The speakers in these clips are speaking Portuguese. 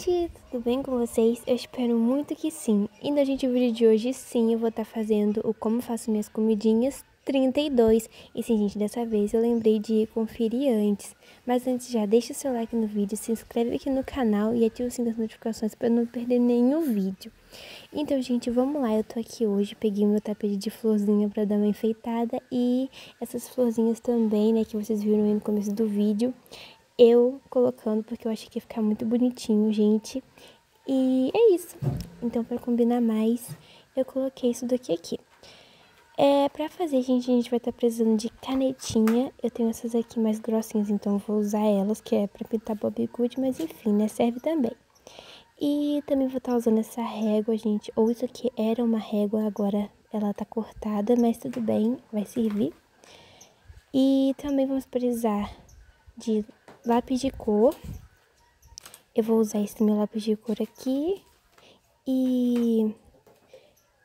gente, tudo bem com vocês? Eu espero muito que sim. E no vídeo de hoje, sim, eu vou estar fazendo o Como Faço Minhas Comidinhas 32. E sim, gente, dessa vez eu lembrei de conferir antes. Mas antes já deixa o seu like no vídeo, se inscreve aqui no canal e ativa o sininho das notificações para não perder nenhum vídeo. Então, gente, vamos lá. Eu tô aqui hoje, peguei meu tapete de florzinha para dar uma enfeitada. E essas florzinhas também, né, que vocês viram aí no começo do vídeo, eu colocando porque eu achei que ia ficar muito bonitinho, gente. E é isso. Então, para combinar mais, eu coloquei isso daqui aqui. Pra fazer, gente, a gente vai estar precisando de canetinha. Eu tenho essas aqui mais grossinhas, então eu vou usar elas, que é pra pintar Bobbie Good, mas enfim, né, serve também. E também vou estar usando essa régua, gente. Ou isso aqui era uma régua, agora ela tá cortada, mas tudo bem, vai servir. E também vamos precisar de lápis de cor. Eu vou usar esse meu lápis de cor aqui. E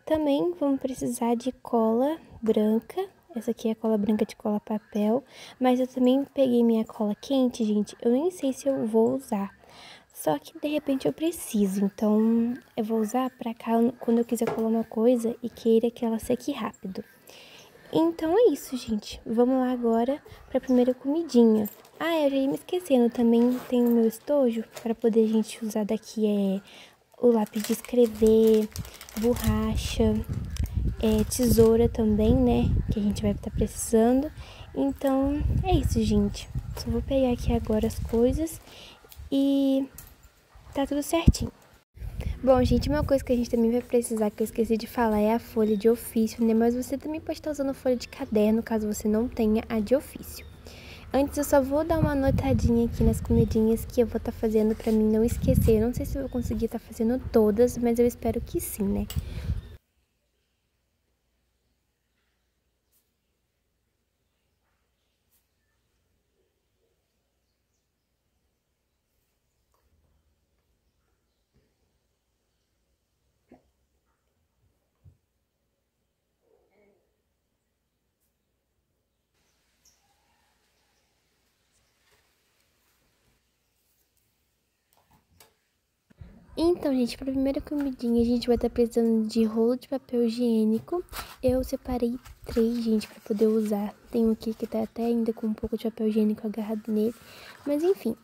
também vamos precisar de cola branca. Essa aqui é a cola branca de cola papel. Mas eu também peguei minha cola quente, gente. Eu nem sei se eu vou usar. Só que de repente eu preciso. Então eu vou usar pra cá quando eu quiser colar uma coisa e queira que ela seque rápido. Então é isso, gente. Vamos lá agora para a primeira comidinha. Ah, eu já ia me esquecendo. Também tem o meu estojo para poder a gente usar daqui o lápis de escrever, borracha, tesoura também, né? Que a gente vai estar precisando. Então é isso, gente. Só vou pegar aqui agora as coisas e tá tudo certinho. Bom, gente, uma coisa que a gente também vai precisar, que eu esqueci de falar, é a folha de ofício, né? Mas você também pode estar usando folha de caderno, caso você não tenha a de ofício. Antes, eu só vou dar uma anotadinha aqui nas comidinhas que eu vou estar fazendo pra mim não esquecer. Eu não sei se eu vou conseguir estar fazendo todas, mas eu espero que sim, né? Então, gente, para a primeira comidinha, a gente vai estar precisando de rolo de papel higiênico. Eu separei 3, gente, para poder usar. Tem um aqui que tá até ainda com um pouco de papel higiênico agarrado nele. Mas, enfim,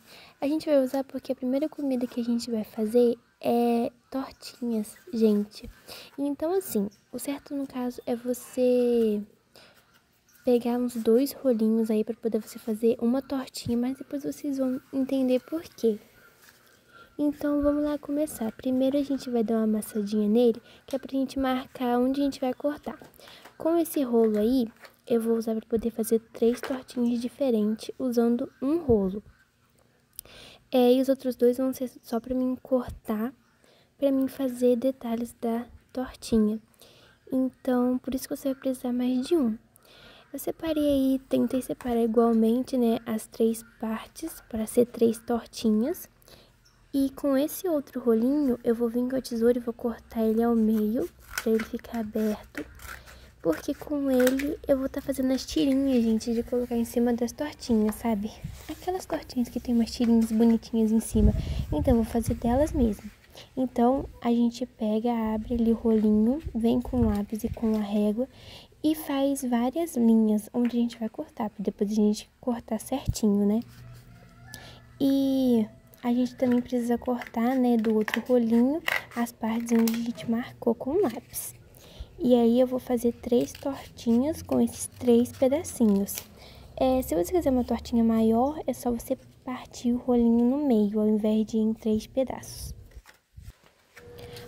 a gente vai usar porque a primeira comida que a gente vai fazer é tortinhas, gente. Então, assim, o certo, no caso, é você pegar uns 2 rolinhos aí para poder você fazer uma tortinha, mas depois vocês vão entender por quê. Então, vamos lá começar. Primeiro, a gente vai dar uma amassadinha nele, que é pra gente marcar onde a gente vai cortar. Com esse rolo aí, eu vou usar para poder fazer 3 tortinhas diferentes, usando um rolo. E os outros 2 vão ser só pra mim cortar, pra mim fazer detalhes da tortinha. Então, por isso que você vai precisar mais de um. Eu separei aí, tentei separar igualmente, né, as 3 partes, para ser 3 tortinhas. E com esse outro rolinho, eu vou vir com a tesoura e vou cortar ele ao meio, pra ele ficar aberto. Porque com ele, eu vou estar fazendo as tirinhas, gente, de colocar em cima das tortinhas, sabe? Aquelas tortinhas que tem umas tirinhas bonitinhas em cima. Então, eu vou fazer delas mesmo. Então, a gente pega, abre ali o rolinho, vem com o lápis e com a régua e faz várias linhas onde a gente vai cortar, pra depois a gente cortar certinho, né? E a gente também precisa cortar, né, do outro rolinho, as partes onde a gente marcou com o lápis. E aí eu vou fazer 3 tortinhas com esses 3 pedacinhos. Se você quiser uma tortinha maior, é só você partir o rolinho no meio, ao invés de em 3 pedaços.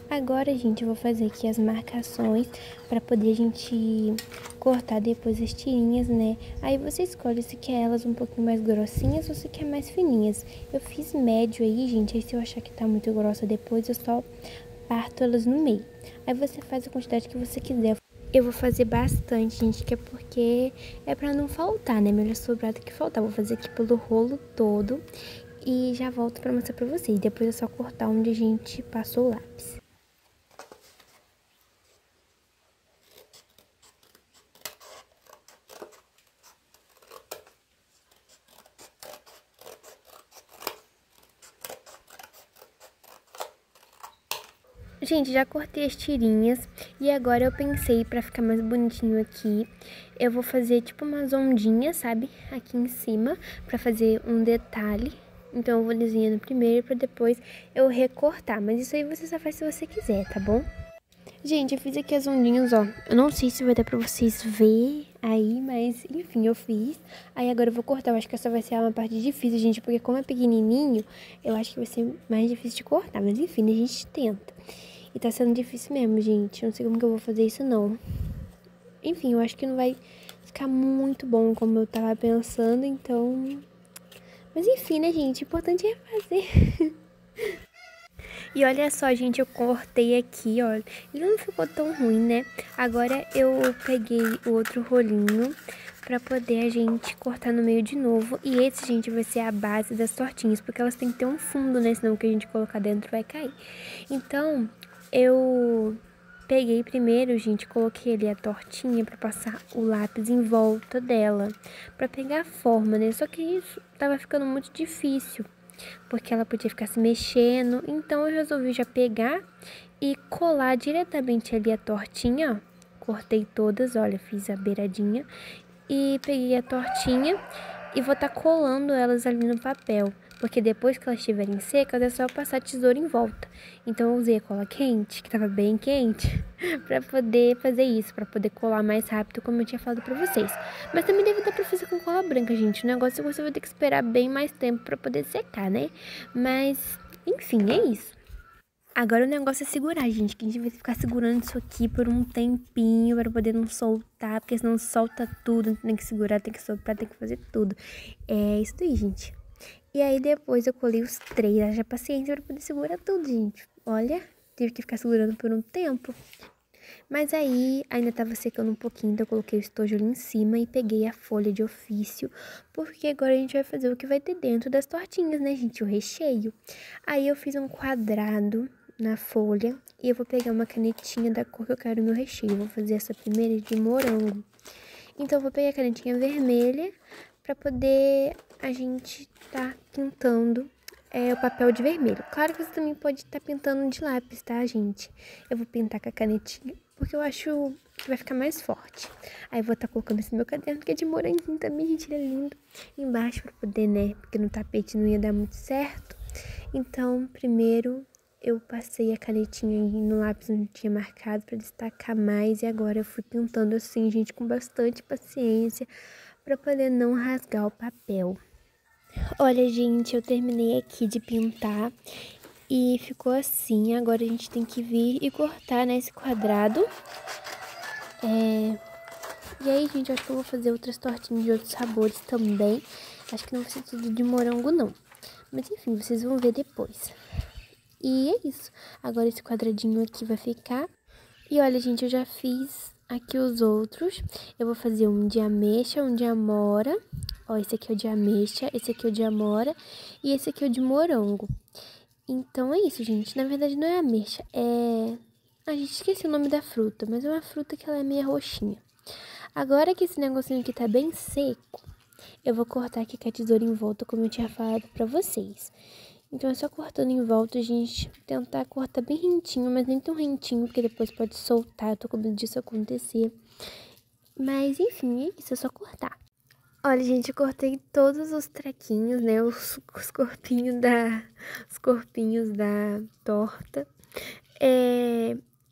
Agora, gente, eu vou fazer aqui as marcações para poder a gente cortar depois as tirinhas, né? Aí você escolhe se quer elas um pouquinho mais grossinhas ou se quer mais fininhas. Eu fiz médio aí, gente, aí se eu achar que tá muito grossa depois, eu só parto elas no meio. Aí você faz a quantidade que você quiser. Eu vou fazer bastante, gente, que é porque é pra não faltar, né? Melhor sobrar do que faltar. Vou fazer aqui pelo rolo todo e já volto pra mostrar pra vocês. Depois é só cortar onde a gente passou o lápis. Gente, já cortei as tirinhas e agora eu pensei pra ficar mais bonitinho aqui, eu vou fazer tipo umas ondinhas, sabe? Aqui em cima, pra fazer um detalhe. Então eu vou desenhando primeiro pra depois eu recortar, mas isso aí você só faz se você quiser, tá bom? Gente, eu fiz aqui as ondinhas, ó. Eu não sei se vai dar pra vocês ver aí, mas enfim, eu fiz. Aí agora eu vou cortar. Eu acho que essa vai ser uma parte difícil, gente, porque como é pequenininho, eu acho que vai ser mais difícil de cortar. Mas enfim, a gente tenta. E tá sendo difícil mesmo, gente. Eu não sei como que eu vou fazer isso, não. Enfim, eu acho que não vai ficar muito bom como eu tava pensando, então... Mas enfim, né, gente? O importante é fazer. E olha só, gente, eu cortei aqui, ó. Ele não ficou tão ruim, né? Agora eu peguei o outro rolinho pra poder a gente cortar no meio de novo. E esse, gente, vai ser a base das tortinhas, porque elas têm que ter um fundo, né? Senão o que a gente colocar dentro vai cair. Então, eu peguei primeiro, gente, coloquei ali a tortinha pra passar o lápis em volta dela, pra pegar a forma, né? Só que isso tava ficando muito difícil, porque ela podia ficar se mexendo. Então eu resolvi já pegar e colar diretamente ali a tortinha, ó. Cortei todas, olha, fiz a beiradinha e peguei a tortinha e vou estar colando elas ali no papel, porque depois que elas estiverem secas é só passar a tesoura em volta. Então eu usei a cola quente, que tava bem quente, pra poder fazer isso, pra poder colar mais rápido, como eu tinha falado pra vocês. Mas também deve dar pra fazer com cola branca, gente. O negócio é que você vai ter que esperar bem mais tempo pra poder secar, né? Mas, enfim, é isso. Agora o negócio é segurar, gente, que a gente vai ficar segurando isso aqui por um tempinho para poder não soltar, porque senão solta tudo, tem que segurar, tem que soprar, tem que fazer tudo. É isso aí, gente. E aí depois eu colei os três, haja paciência para poder segurar tudo, gente. Olha, tive que ficar segurando por um tempo. Mas aí ainda tava secando um pouquinho, então eu coloquei o estojo ali em cima e peguei a folha de ofício, porque agora a gente vai fazer o que vai ter dentro das tortinhas, né, gente? O recheio. Aí eu fiz um quadrado na folha e eu vou pegar uma canetinha da cor que eu quero no recheio. Eu vou fazer essa primeira de morango. Então eu vou pegar a canetinha vermelha para poder a gente tá pintando o papel de vermelho. Claro que você também pode estar pintando de lápis, tá, gente? Eu vou pintar com a canetinha porque eu acho que vai ficar mais forte. Aí eu vou estar colocando esse meu caderno, que é de moranguinho também, gente, ele é lindo. Embaixo pra poder, né, porque no tapete não ia dar muito certo. Então, primeiro eu passei a canetinha aí no lápis onde tinha marcado pra destacar mais. E agora eu fui pintando assim, gente, com bastante paciência pra poder não rasgar o papel. Olha, gente, eu terminei aqui de pintar e ficou assim. Agora a gente tem que vir e cortar, né, esse quadrado. E aí, gente, eu acho que eu vou fazer outras tortinhas de outros sabores também. Acho que não vai ser tudo de morango, não. Mas enfim, vocês vão ver depois. E é isso. Agora esse quadradinho aqui vai ficar. E olha, gente, eu já fiz aqui os outros. Eu vou fazer um de ameixa, um de amora. Ó, esse aqui é o de ameixa, esse aqui é o de amora e esse aqui é o de morango. Então é isso, gente. Na verdade não é ameixa, é... A gente esqueci o nome da fruta, mas é uma fruta que ela é meio roxinha. Agora que esse negocinho aqui tá bem seco, eu vou cortar aqui com a tesoura em volta, como eu tinha falado pra vocês. Então é só cortando em volta, gente, tentar cortar bem rentinho, mas nem tão rentinho, porque depois pode soltar, eu tô com medo disso acontecer. Mas enfim, é isso, é só cortar. Olha, gente, eu cortei todos os trequinhos, né, os corpinhos da torta.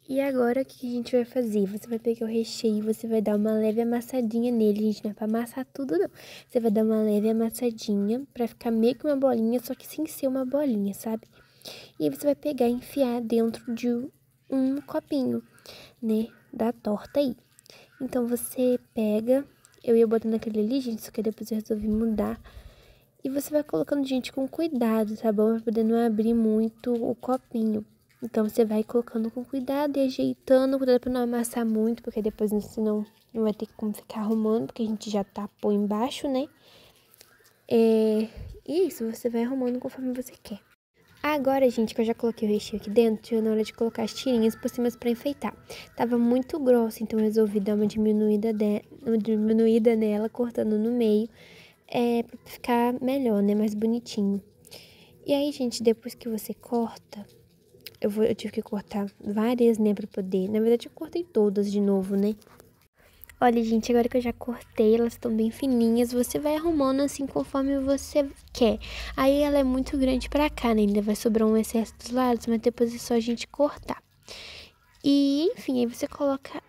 E agora o que a gente vai fazer? Você vai pegar o recheio, você vai dar uma leve amassadinha nele, gente, não é pra amassar tudo, não. Você vai dar uma leve amassadinha pra ficar meio que uma bolinha, só que sem ser uma bolinha, sabe? E aí você vai pegar e enfiar dentro de um copinho, né, da torta aí. Então você pega, eu ia botando aquele ali, gente, só que depois eu resolvi mudar. E você vai colocando, gente, com cuidado, tá bom? Pra poder não abrir muito o copinho. Então, você vai colocando com cuidado e ajeitando, cuidado pra não amassar muito, porque depois, senão, não vai ter como ficar arrumando, porque a gente já tapou embaixo, né? E isso, você vai arrumando conforme você quer. Agora, gente, que eu já coloquei o recheio aqui dentro, chegou na hora de colocar as tirinhas por cima pra enfeitar. Tava muito grossa, então eu resolvi dar uma diminuída nela, cortando no meio, pra ficar melhor, né? Mais bonitinho. E aí, gente, depois que você corta, eu tive que cortar várias, né, pra poder... Na verdade, eu cortei todas de novo, né? Olha, gente, agora que eu já cortei, elas estão bem fininhas. Você vai arrumando assim conforme você quer. Aí ela é muito grande pra cá, né? Ainda vai sobrar um excesso dos lados, mas depois é só a gente cortar. E, enfim, aí você coloca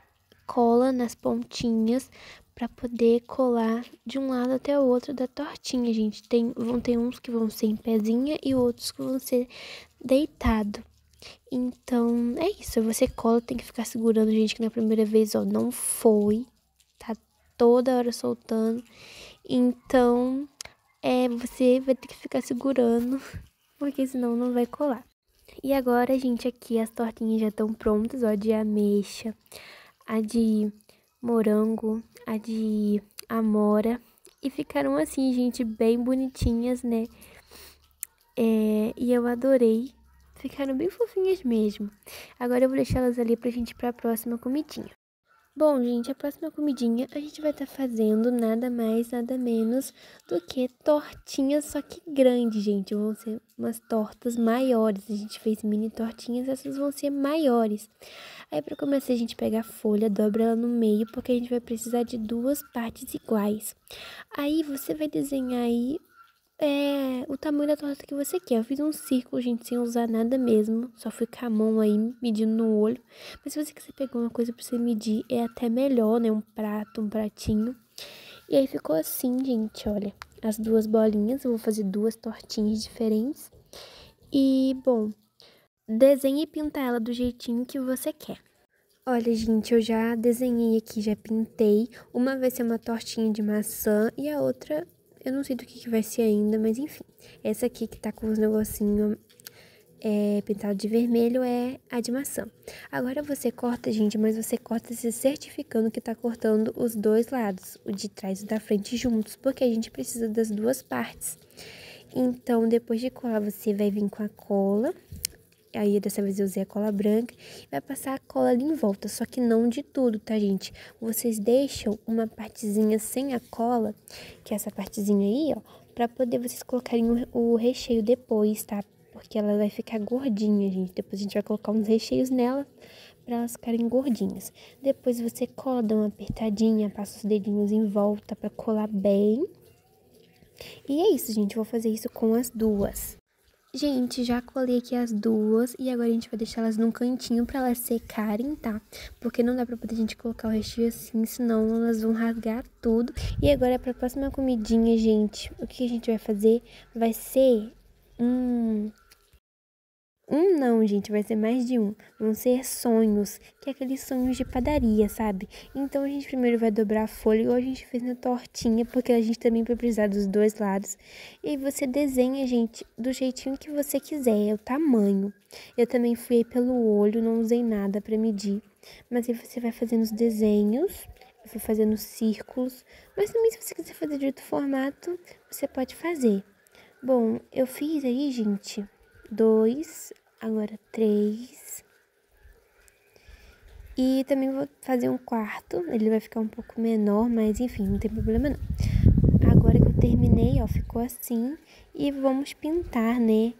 cola nas pontinhas pra poder colar de um lado até o outro da tortinha, gente. Vão ter uns que vão ser em pezinha e outros que vão ser deitado. Então, é isso. Você cola, tem que ficar segurando, gente, que na primeira vez, ó, não foi. Tá toda hora soltando. Então, você vai ter que ficar segurando, porque senão não vai colar. E agora, gente, aqui as tortinhas já estão prontas, ó, de ameixa, a de morango, a de amora. E ficaram assim, gente, bem bonitinhas, né? E eu adorei. Ficaram bem fofinhas mesmo. Agora eu vou deixar elas ali pra gente ir pra próxima comidinha. Bom, gente, a próxima comidinha a gente vai estar fazendo nada mais, nada menos do que tortinhas, só que grandes, gente. Vão ser umas tortas maiores. A gente fez mini tortinhas, essas vão ser maiores. Aí, para começar, a gente pega a folha, dobra ela no meio, porque a gente vai precisar de duas partes iguais. Aí, você vai desenhar aí o tamanho da torta que você quer. Eu fiz um círculo, gente, sem usar nada mesmo. Só fui com a mão aí, medindo no olho. Mas se você quiser pegar uma coisa pra você medir, é até melhor, né? Um pratinho. E aí ficou assim, gente, olha. As duas bolinhas, eu vou fazer duas tortinhas diferentes. E, bom, desenhe e pinta ela do jeitinho que você quer. Olha, gente, eu já desenhei aqui, já pintei. Uma vai ser uma tortinha de maçã e a outra... Eu não sei do que vai ser ainda, mas enfim. Essa aqui que tá com os negocinhos pintado de vermelho é a de maçã. Agora você corta, gente, mas você corta se certificando que tá cortando os dois lados, o de trás e o da frente juntos, porque a gente precisa das duas partes. Então, depois de colar, você vai vir com a cola. Aí, dessa vez eu usei a cola branca. Vai passar a cola ali em volta, só que não de tudo, tá, gente? Vocês deixam uma partezinha sem a cola, que é essa partezinha aí, ó, pra poder vocês colocarem o recheio depois, tá? Porque ela vai ficar gordinha, gente. Depois a gente vai colocar uns recheios nela pra elas ficarem gordinhas. Depois você cola, dá uma apertadinha, passa os dedinhos em volta pra colar bem. E é isso, gente. Eu vou fazer isso com as duas. Gente, já colei aqui as duas e agora a gente vai deixar elas num cantinho pra elas secarem, tá? Porque não dá pra poder a gente colocar o recheio assim, senão elas vão rasgar tudo. E agora pra próxima comidinha, gente, o que a gente vai fazer vai ser não, gente, vai ser mais de um. Vão ser sonhos, que é aqueles sonhos de padaria, sabe? Então, a gente primeiro vai dobrar a folha, igual a gente fez na tortinha, porque a gente também vai precisar dos dois lados. E aí, você desenha, gente, do jeitinho que você quiser, é o tamanho. Eu também fui aí pelo olho, não usei nada pra medir. Mas aí, você vai fazendo os desenhos, eu fui fazendo círculos. Mas também, se você quiser fazer de outro formato, você pode fazer. Bom, eu fiz aí, gente, 2, agora 3. E também vou fazer um quarto, ele vai ficar um pouco menor, mas enfim, não tem problema não. Agora que eu terminei, ó, ficou assim. E vamos pintar, né?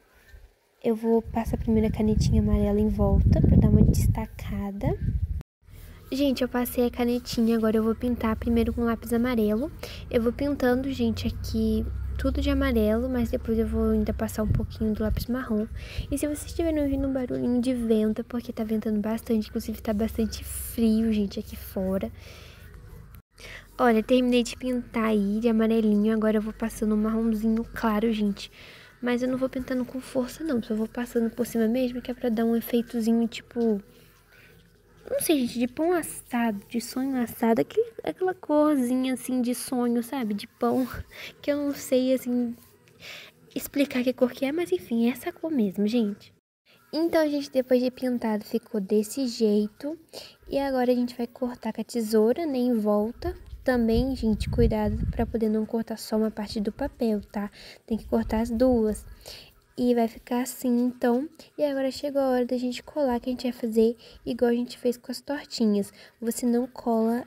Eu vou passar primeiro a canetinha amarela em volta pra dar uma destacada. Gente, eu passei a canetinha, agora eu vou pintar primeiro com lápis amarelo. Eu vou pintando, gente, aqui tudo de amarelo, mas depois eu vou ainda passar um pouquinho do lápis marrom. E se vocês estiverem ouvindo um barulhinho de vento, é porque tá ventando bastante, inclusive tá bastante frio, gente, aqui fora. Olha, terminei de pintar aí de amarelinho, agora eu vou passando um marronzinho claro, gente. Mas eu não vou pintando com força não, só vou passando por cima mesmo, que é pra dar um efeitozinho, tipo... Não sei, gente, de pão assado, de sonho assado, aquela corzinha, assim, de sonho, sabe? De pão, que eu não sei, assim, explicar que cor que é, mas enfim, é essa cor mesmo, gente. Então, gente, depois de pintado, ficou desse jeito. E agora a gente vai cortar com a tesoura, né, em volta. Também, gente, cuidado pra poder não cortar só uma parte do papel, tá? Tem que cortar as duas. E vai ficar assim, então. E agora chegou a hora da gente colar, que a gente vai fazer igual a gente fez com as tortinhas. Você não cola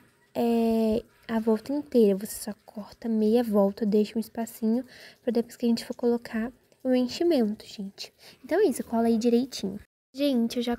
a volta inteira, você só corta meia volta, deixa um espacinho para depois que a gente for colocar o enchimento, gente. Então é isso, cola aí direitinho. Gente, eu já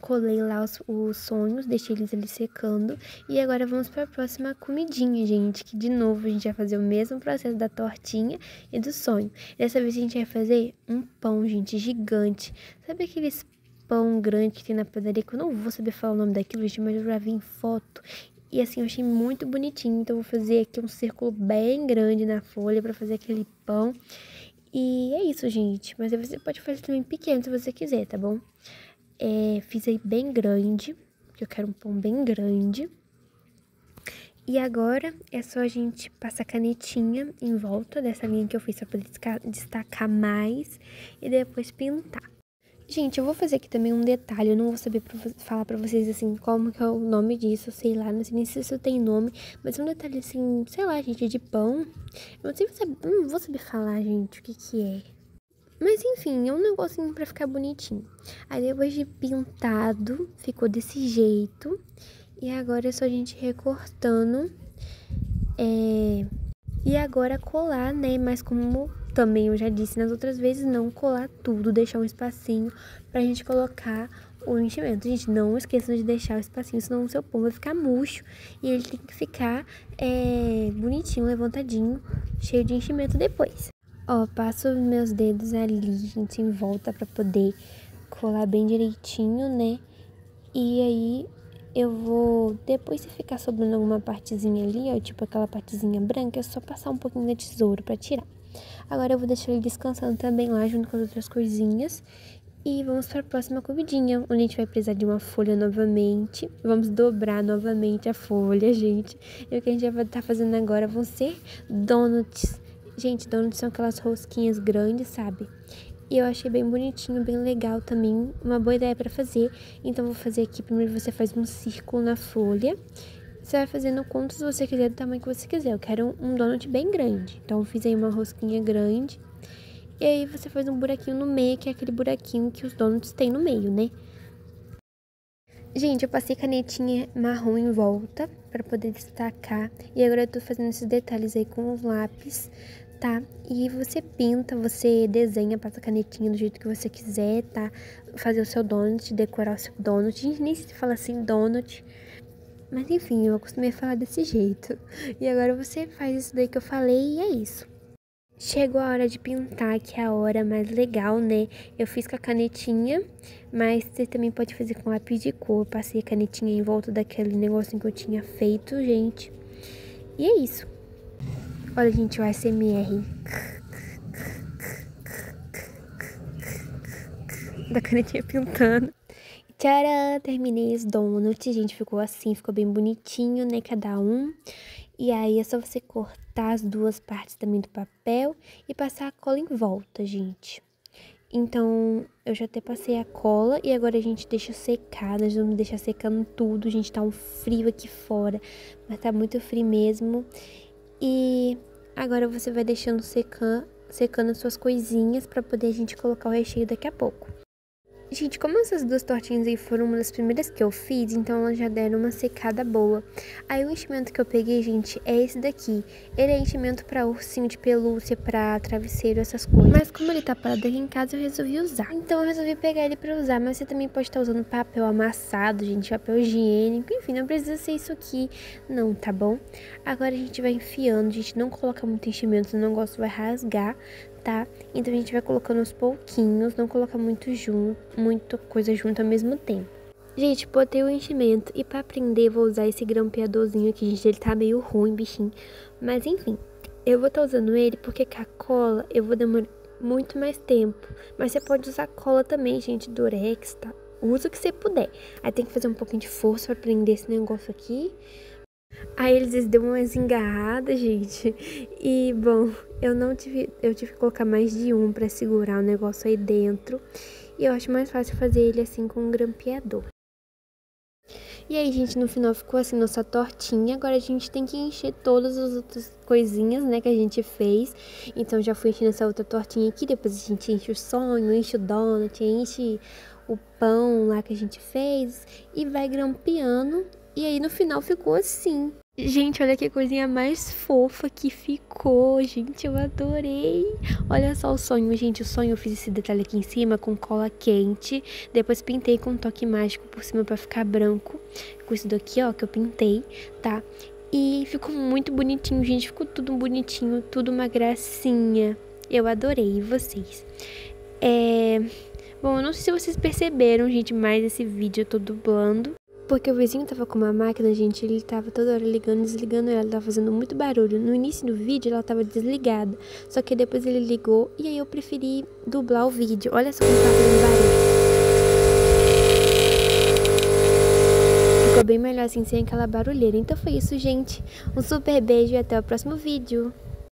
colei lá os sonhos, deixei eles ali secando. E agora vamos para a próxima comidinha, gente. Que de novo a gente vai fazer o mesmo processo da tortinha e do sonho. Dessa vez a gente vai fazer um pão, gente, gigante. Sabe aqueles pão grande que tem na padaria? Que eu não vou saber falar o nome daquilo, gente, mas eu já vi em foto. E assim, eu achei muito bonitinho. Então eu vou fazer aqui um círculo bem grande na folha para fazer aquele pão. E é isso, gente. Mas aí você pode fazer também pequeno se você quiser, tá bom? Fiz aí bem grande, porque eu quero um pão bem grande. E agora é só a gente passar canetinha em volta dessa linha que eu fiz pra poder destacar mais e depois pintar. Gente, eu vou fazer aqui também um detalhe, eu não vou saber falar pra vocês, assim, como que é o nome disso, sei lá, não sei nem se isso tem nome, mas é um detalhe, assim, sei lá, gente, de pão. Eu não vou saber falar, gente, o que que é. Mas, enfim, é um negocinho pra ficar bonitinho. Aí, depois de pintado, ficou desse jeito. E agora é só a gente recortando. E agora colar, né? Mas como também eu já disse nas outras vezes, não colar tudo, deixar um espacinho pra gente colocar o enchimento. Gente, não esqueçam de deixar o espacinho, senão o seu pão vai ficar murcho. E ele tem que ficar bonitinho, levantadinho, cheio de enchimento depois. Ó, passo os meus dedos ali, gente, em volta pra poder colar bem direitinho, né? E aí eu vou, depois se ficar sobrando alguma partezinha ali, ó, tipo aquela partezinha branca, é só passar um pouquinho da tesoura pra tirar. Agora eu vou deixar ele descansando também lá, junto com as outras coisinhas. E vamos para a próxima comidinha, onde a gente vai precisar de uma folha novamente. Vamos dobrar novamente a folha, gente. E o que a gente vai estar fazendo agora vão ser donuts. Gente, donuts são aquelas rosquinhas grandes, sabe? E eu achei bem bonitinho, bem legal também. Uma boa ideia para fazer. Então, vou fazer aqui. Primeiro você faz um círculo na folha. Você vai fazendo quantos você quiser, do tamanho que você quiser. Eu quero um donut bem grande. Então, eu fiz aí uma rosquinha grande. E aí, você faz um buraquinho no meio, que é aquele buraquinho que os donuts têm no meio, né? Gente, eu passei canetinha marrom em volta para poder destacar. E agora eu tô fazendo esses detalhes aí com os lápis, tá? E você pinta, você desenha, passa canetinha do jeito que você quiser, tá? Fazer o seu donut, decorar o seu donut. Gente, nem se fala assim donut. Mas enfim, eu acostumei a falar desse jeito. E agora você faz isso daí que eu falei e é isso. Chegou a hora de pintar, que é a hora mais legal, né? Eu fiz com a canetinha, mas você também pode fazer com lápis de cor. Eu passei a canetinha em volta daquele negocinho que eu tinha feito, gente. E é isso. Olha, gente, o ASMR da canetinha pintando. Tcharam! Terminei os donuts, gente. Ficou assim, ficou bem bonitinho, né? Cada um. E aí é só você cortar as duas partes também do papel e passar a cola em volta, gente. Então, eu já até passei a cola e agora a gente deixa secar. Nós vamos deixar secando tudo, gente. Tá um frio aqui fora, mas tá muito frio mesmo. E agora você vai deixando secando as suas coisinhas pra poder a gente colocar o recheio daqui a pouco. Gente, como essas duas tortinhas aí foram uma das primeiras que eu fiz, então elas já deram uma secada boa. Aí o enchimento que eu peguei, gente, é esse daqui. Ele é enchimento pra ursinho de pelúcia, pra travesseiro, essas coisas. Mas como ele tá parado aqui em casa, eu resolvi usar. Então eu resolvi pegar ele pra usar, mas você também pode estar usando papel amassado, gente, papel higiênico. Enfim, não precisa ser isso aqui, não, tá bom? Agora a gente vai enfiando, gente, não coloca muito enchimento, senão o negócio vai rasgar, tá? Então a gente vai colocando aos pouquinhos, não coloca muito junto, muita coisa junto ao mesmo tempo. Gente, botei o enchimento e pra prender vou usar esse grampeadorzinho aqui, gente, ele tá meio ruim, bichinho. Mas enfim, eu vou estar usando ele porque com a cola eu vou demorar muito mais tempo. Mas você pode usar cola também, gente, Durex, tá? Usa o que você puder. Aí tem que fazer um pouquinho de força pra prender esse negócio aqui. Aí eles deu umas engarradas, gente. E, bom, eu tive que colocar mais de um pra segurar o negócio aí dentro. E eu acho mais fácil fazer ele assim com um grampeador. E aí, gente, no final ficou assim nossa tortinha. Agora a gente tem que encher todas as outras coisinhas, né, que a gente fez. Então já fui enchendo essa outra tortinha aqui. Depois a gente enche o sonho, enche o donut, enche o pão lá que a gente fez. E vai grampeando. E aí no final ficou assim. Gente, olha que coisinha mais fofa que ficou. Gente, eu adorei. Olha só o sonho, gente. O sonho eu fiz esse detalhe aqui em cima com cola quente. Depois pintei com um toque mágico por cima pra ficar branco. Com isso daqui, ó, que eu pintei, tá? E ficou muito bonitinho, gente. Ficou tudo bonitinho, tudo uma gracinha. Eu adorei. E vocês? Bom, eu não sei se vocês perceberam, gente, mas esse vídeo eu tô dublando. Porque o vizinho tava com uma máquina, gente, ele tava toda hora ligando e desligando ela, tava fazendo muito barulho. No início do vídeo ela tava desligada, só que depois ele ligou e aí eu preferi dublar o vídeo. Olha só como tá fazendo barulho. Ficou bem melhor assim, sem aquela barulheira. Então foi isso, gente. Um super beijo e até o próximo vídeo.